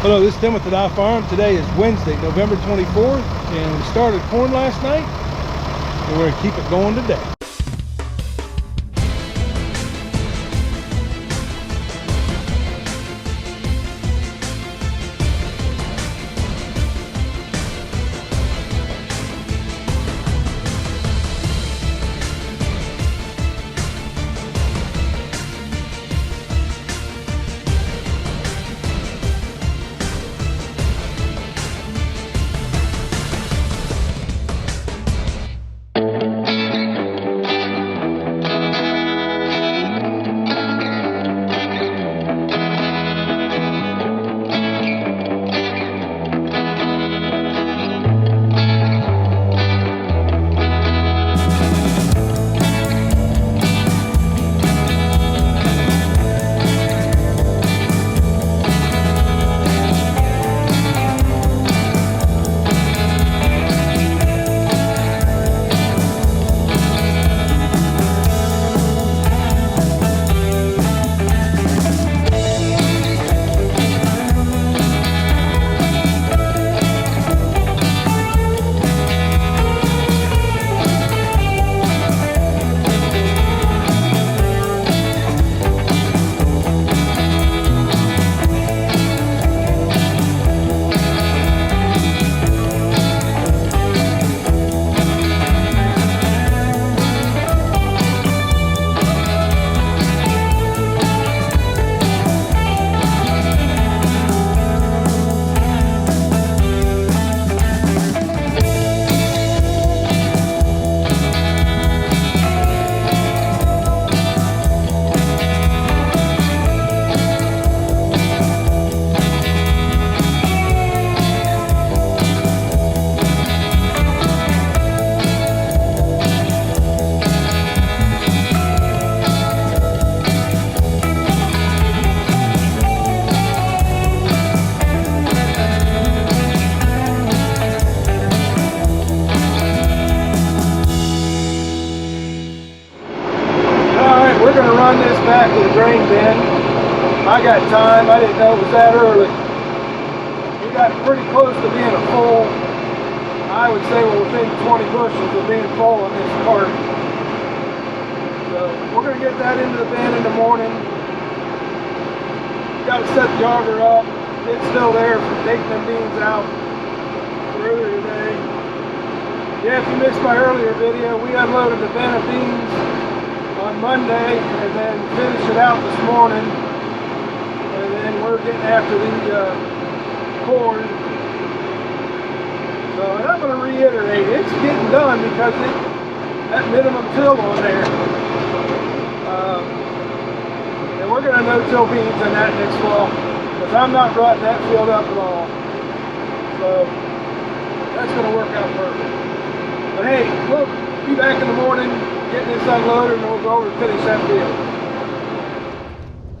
Hello, this is Tim with TAH Farm. Today is Wednesday, November 24th, and we started corn last night, and we're going to keep it going today. Run this back to the grain bin. I got time. I didn't know it was that early. We got pretty close to being a full. I would say we're within 20 bushels of being full on this cart. So we're going to get that into the bin in the morning. Got to set the auger up. It's still there from taking them beans out earlier today. Yeah, if you missed my earlier video, we unloaded the bin of beans on Monday and then finished it out this morning, and then we're getting after the corn. So, and I'm going to reiterate, it's getting done because that minimum till on there, and we're going to no-till beans in that next fall because I'm not rutting that field up at all. So that's going to work out perfect. But hey, we'll be back in the morning getting this unloaded, and we'll go over and finish that field.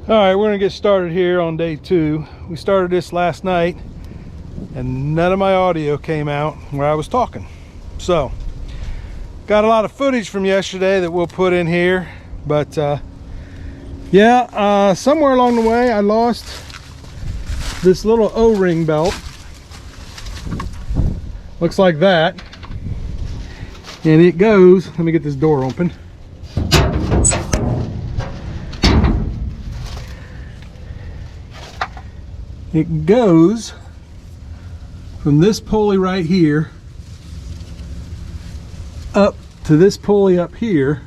All right, we're gonna get started here on day 2. We started this last night and none of my audio came out where I was talking. So got a lot of footage from yesterday that we'll put in here, but yeah, somewhere along the way I lost this little O-ring belt. Looks like that. And it goes, let me get this door open. It goes from this pulley right here up to this pulley up here,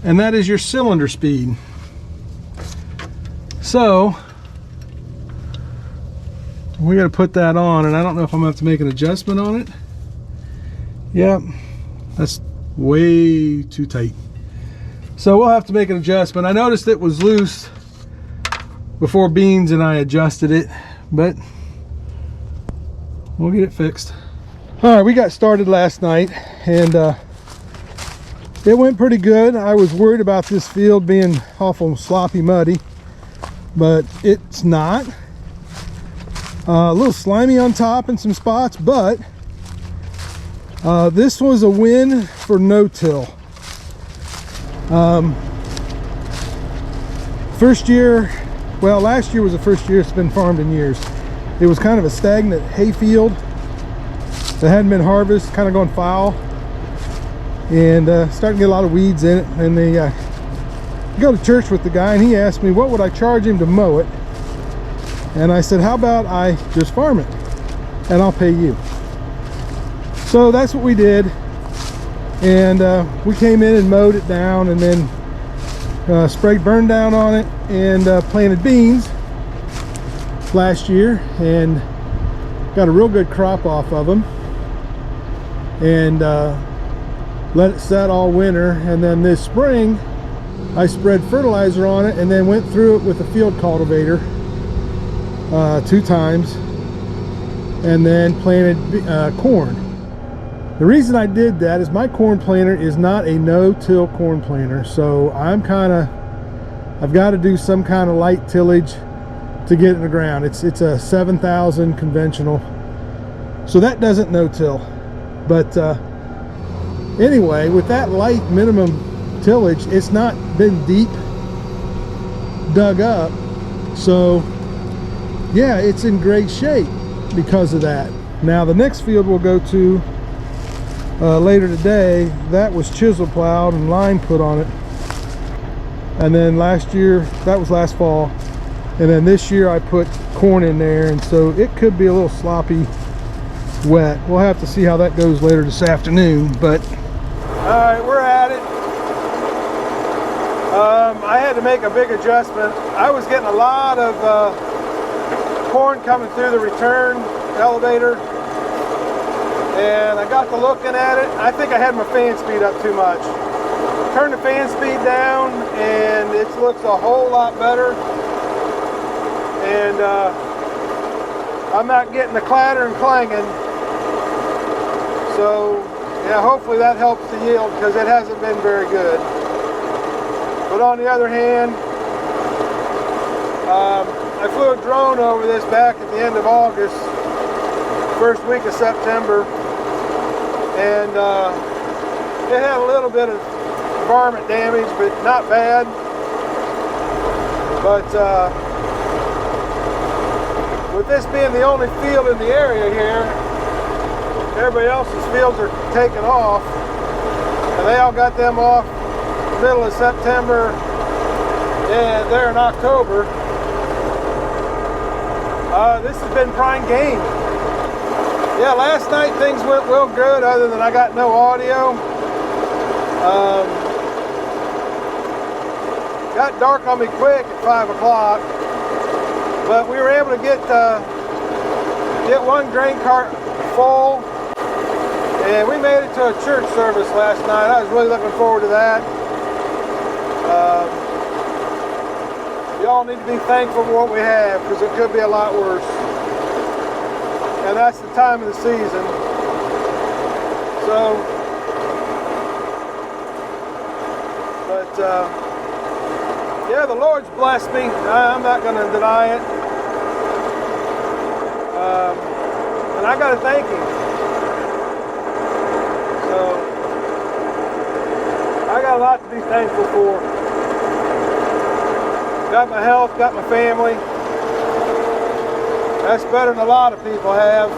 and that is your cylinder speed. So we got to put that on, and I don't know if I'm gonna have to make an adjustment on it. Yep, that's way too tight. So we'll have to make an adjustment. I noticed it was loose before beans and I adjusted it, but we'll get it fixed. All right, we got started last night and it went pretty good. I was worried about this field being awful sloppy muddy, but it's not. A little slimy on top in some spots, but this was a win for no-till. First year well, last year was the first year it's been farmed in years. It was kind of a stagnant hay field that hadn't been harvested, kind of gone foul, and starting to get a lot of weeds in it. And they go to church with the guy, and he asked me what would I charge him to mow it, and I said, how about I just farm it and I'll pay you. So that's what we did, and we came in and mowed it down, and then sprayed burn down on it, and planted beans last year and got a real good crop off of them, and let it set all winter. And then this spring I spread fertilizer on it and then went through it with a field cultivator 2 times, and then planted corn. The reason I did that is my corn planter is not a no-till corn planter, so I've got to do some kind of light tillage to get it in the ground. It's a 7,000 conventional, so that doesn't no-till. But anyway, with that light minimum tillage, it's not been deep dug up, so yeah, it's in great shape because of that. Now the next field we'll go to later today, that was chisel plowed and line put on it, and then last year, that was last fall, and then this year I put corn in there, and so it could be a little sloppy wet. We'll have to see how that goes later this afternoon. But all right, we're at it. I had to make a big adjustment. I was getting a lot of corn coming through the return elevator, and I got to looking at it. I think I had my fan speed up too much. Turned the fan speed down, and it looks a whole lot better. And I'm not getting the clatter and clanging. So yeah, hopefully that helps the yield, because it hasn't been very good. But on the other hand, I flew a drone over this back at the end of August, first week of September, and it had a little bit of varmint damage, but not bad. But with this being the only field in the area here, everybody else's fields are taken off, and they all got them off middle of September, and they're in October. This has been prime game. Yeah, last night things went real good, other than I got no audio. Got dark on me quick at 5 o'clock, but we were able to get one grain cart full, and we made it to a church service last night. I was really looking forward to that. Y'all need to be thankful for what we have, because it could be a lot worse. And that's the time of the season. So, but yeah, the Lord's blessed me. I'm not going to deny it. And I got to thank Him. So, I got a lot to be thankful for. Got my health, got my family. That's better than a lot of people have.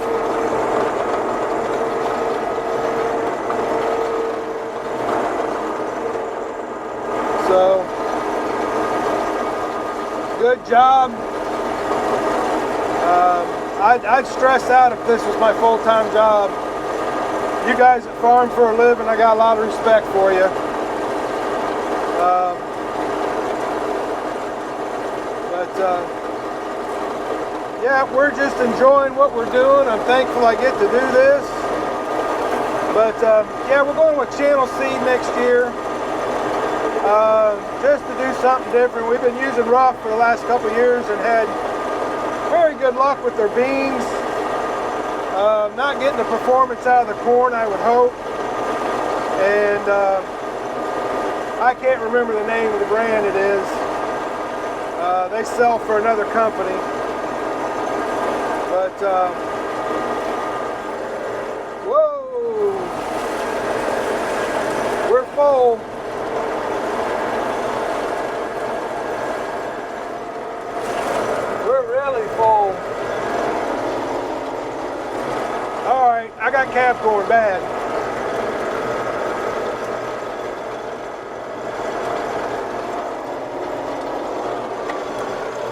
So, good job. I'd stress out if this was my full-time job. You guys that farm for a living, I got a lot of respect for you. Yeah, we're just enjoying what we're doing. I'm thankful I get to do this. But yeah, we're going with channel seed next year, just to do something different. We've been using rough for the last couple of years and had very good luck with their beans. Not getting the performance out of the corn I would hope. And I can't remember the name of the brand it is. They sell for another company. But, whoa, we're full. got cab corn bad.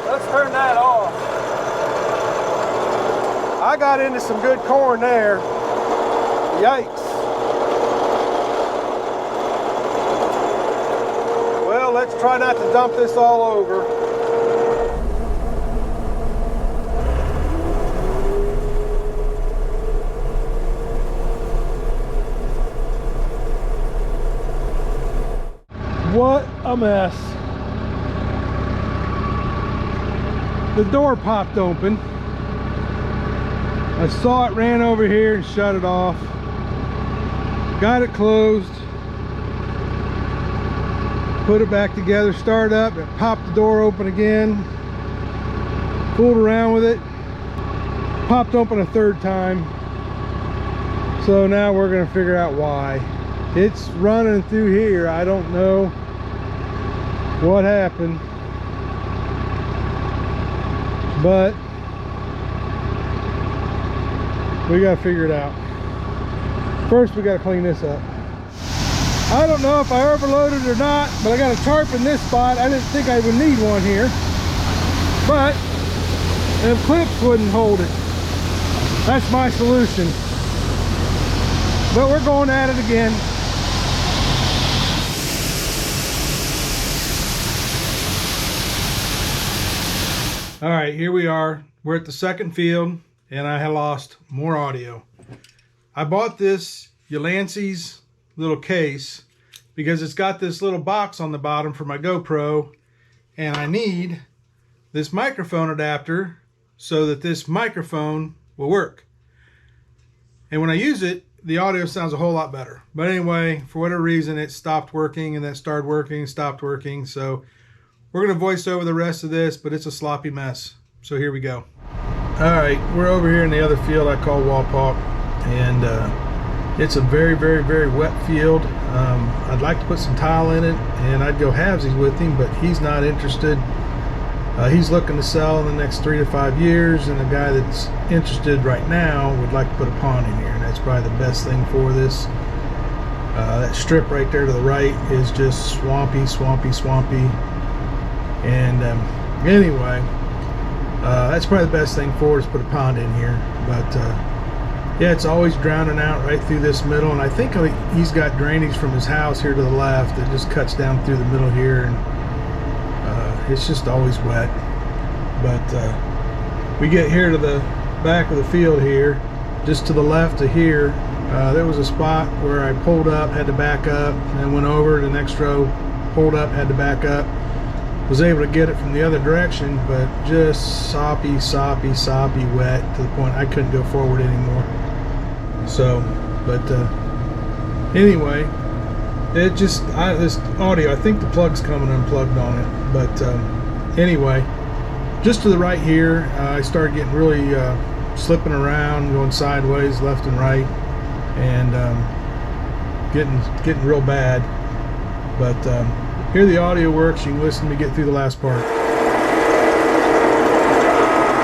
Let's turn that off. I got into some good corn there. Yikes. Well, let's try not to dump this all over. What a mess. The door popped open. I saw it, ran over here and shut it off. Got it closed. Put it back together, start up, it popped the door open again. Fooled around with it. Popped open a third time. So now we're gonna figure out why. It's running through here. I don't know what happened, but we gotta figure it out. First we gotta clean this up. I don't know if I overloaded or not, but I got a tarp in this spot. I didn't think I would need one here, but the clips wouldn't hold it. That's my solution, but we're going at it again. All right, here we are. We're at the second field, and I have lost more audio. I bought this Ulances little case because it's got this little box on the bottom for my GoPro, and I need this microphone adapter so that this microphone will work. And when I use it, the audio sounds a whole lot better. But anyway, for whatever reason, it stopped working, and then started working, stopped working. So we're going to voice over the rest of this, but it's a sloppy mess. So here we go. All right, we're over here in the other field I call Walpaw, and it's a very, very, very wet field. I'd like to put some tile in it, and I'd go halvesies with him, but he's not interested. He's looking to sell in the next 3 to 5 years, and the guy that's interested right now would like to put a pond in here, and that's probably the best thing for this. That strip right there to the right is just swampy, swampy, swampy. And anyway, that's probably the best thing for us, put a pond in here. But yeah, it's always drowning out right through this middle, and I think he's got drainage from his house here to the left that just cuts down through the middle here, and it's just always wet. But we get here to the back of the field here, just to the left of here, there was a spot where I pulled up, had to back up, and then went over the next row, pulled up, had to back up. Was able to get it from the other direction, but just soppy, soppy, soppy wet to the point I couldn't go forward anymore. So, but anyway, it just, this audio, I think the plug's coming unplugged on it. But anyway, just to the right here, I started getting really slipping around, going sideways, left and right, and getting real bad. But here the audio works. You can listen to me get through the last part.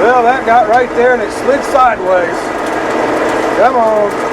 Well, that got right there and it slid sideways. Come on.